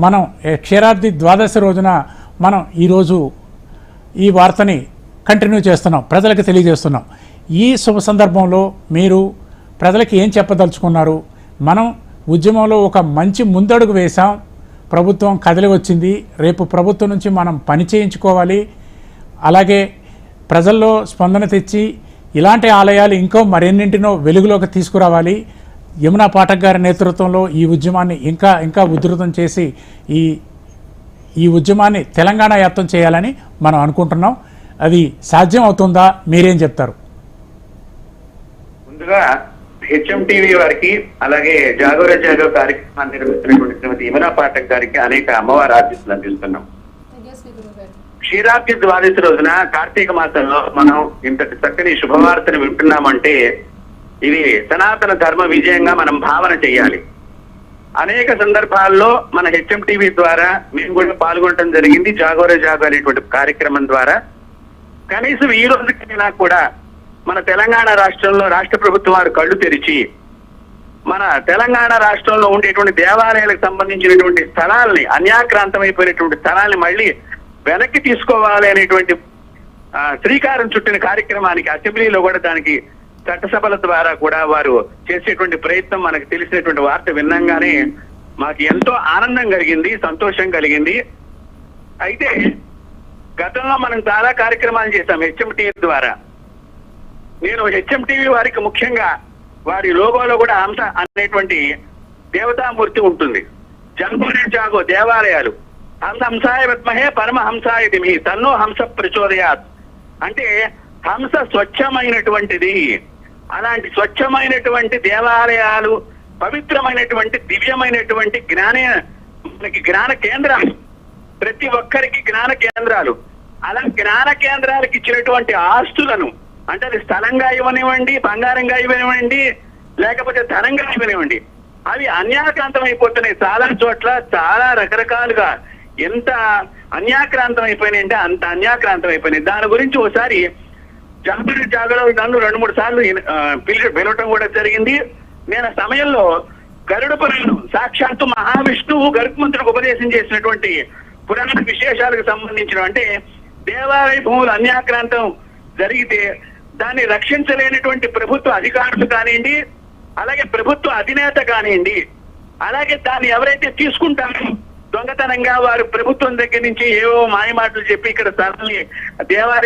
మనం క్షీరాబ్ది ద్వాదశి రోజున మనం ఈరోజు ఈ వార్తని కంటిన్యూ చేస్తున్నాం, ప్రజలకు తెలియజేస్తున్నాం. ఈ శుభ సందర్భంలో మీరు ప్రజలకి ఏం చెప్పదలుచుకున్నారు? మనం ఉద్యమంలో ఒక మంచి ముందడుగు వేశాం, ప్రభుత్వం కదిలి వచ్చింది, రేపు ప్రభుత్వం నుంచి మనం పని చేయించుకోవాలి, అలాగే ప్రజల్లో స్పందన తెచ్చి ఇలాంటి ఆలయాలు ఇంకో మరెన్నింటినో వెలుగులోకి తీసుకురావాలి. యమునా పాఠక్ గారి నేతృత్వంలో ఈ ఉద్యమాన్ని ఇంకా ఉధృతం చేసి ఈ ఉద్యమాన్ని తెలంగాణ వ్యాప్తం చేయాలని మనం అనుకుంటున్నాం. అది సాధ్యం అవుతుందా? మీరేం చెప్తారు? ముందుగా హెచ్ఎంటీవీ వారికి, అలాగే జాగోర జాగో కార్యక్రమాన్ని నిర్వహిస్తున్నటువంటి శ్రీమతి యమునా పాఠక్ గారికి అనేక అమ్మవారి ఆశీస్సులు అందిస్తున్నాం. క్షీరాబ్ది ద్వాదశి రోజున కార్తీక మాసంలో మనం ఇంతటి చక్కని శుభవార్తను వింటున్నామంటే ఇది సనాతన ధర్మ విజయంగా మనం భావన చేయాలి. అనేక సందర్భాల్లో మన హెచ్ఎంటీవీ ద్వారా మేము కూడా పాల్గొనడం జరిగింది, జాగోర జాగో అనేటువంటి కార్యక్రమం ద్వారా. కనీసం ఈ రోజుకైనా కూడా మన తెలంగాణ రాష్ట్రంలో రాష్ట్ర ప్రభుత్వం వారు కళ్ళు తెరిచి మన తెలంగాణ రాష్ట్రంలో ఉండేటువంటి దేవాలయాలకు సంబంధించినటువంటి స్థలాల్ని, అన్యాక్రాంతమైపోయినటువంటి స్థలాల్ని మళ్ళీ వెనక్కి తీసుకోవాలి అనేటువంటి శ్రీకారం చుట్టిన కార్యక్రమానికి అసెంబ్లీలో కూడా దానికి చట్టసభల ద్వారా కూడా వారు చేసేటువంటి ప్రయత్నం మనకు తెలిసినటువంటి వార్త విన్నంగానే మాకు ఎంతో ఆనందం కలిగింది, సంతోషం కలిగింది. అయితే గతంలో మనం చాలా కార్యక్రమాలు చేశాం హెచ్ఎంటీవీ ద్వారా. నేను హెచ్ఎంటీవీ వారికి ముఖ్యంగా వారి లోగోలో కూడా హంస అనేటువంటి దేవతామూర్తి ఉంటుంది. జాగోర జాగో దేవాలయాలు, హంసాయ విద్మహే పరమహంసాయ ధీమహి తన్నో హంస ప్రచోదయాత్ అంటే హంస స్వచ్ఛమైనటువంటిది. అలాంటి స్వచ్ఛమైనటువంటి దేవాలయాలు, పవిత్రమైనటువంటి దివ్యమైనటువంటి జ్ఞాన కేంద్రాలు, ప్రతి ఒక్కరికి జ్ఞాన కేంద్రాలు. అలా జ్ఞాన కేంద్రాలకు ఇచ్చినటువంటి ఆస్తులను, అంటే అది స్థలంగా ఇవ్వనివ్వండి, బంగారంగా ఇవ్వనివ్వండి, లేకపోతే ధనంగా ఇవ్వనివ్వండి, అవి అన్యాక్రాంతం అయిపోతున్నాయి. చాలా చోట్ల చాలా రకరకాలుగా ఎంత అన్యాక్రాంతం అయిపోయినాయి అంటే అంత అన్యాక్రాంతం అయిపోయినాయి. దాని గురించి ఒకసారి జాగోర జాగోలో నన్ను 2-3 సార్లు పిలవటం కూడా జరిగింది. నేను ఆ సమయంలో గరుడ పురాణం, సాక్షాత్తు మహావిష్ణువు గరుత్మంతుడికి ఉపదేశం చేసినటువంటి పురాణ విశేషాలకు సంబంధించిన, అంటే దేవాలయ భూములు అన్యాక్రాంతం జరిగితే దాన్ని రక్షించలేనటువంటి ప్రభుత్వ అధికారులు కానివ్వండి, అలాగే ప్రభుత్వ అధినేత కానివ్వండి, అలాగే దాన్ని ఎవరైతే తీసుకుంటారో దొంగతనంగా వారు ప్రభుత్వం దగ్గర నుంచి ఏవో మాయమాటలు చెప్పి ఇక్కడ స్థలాన్ని దేవాలయ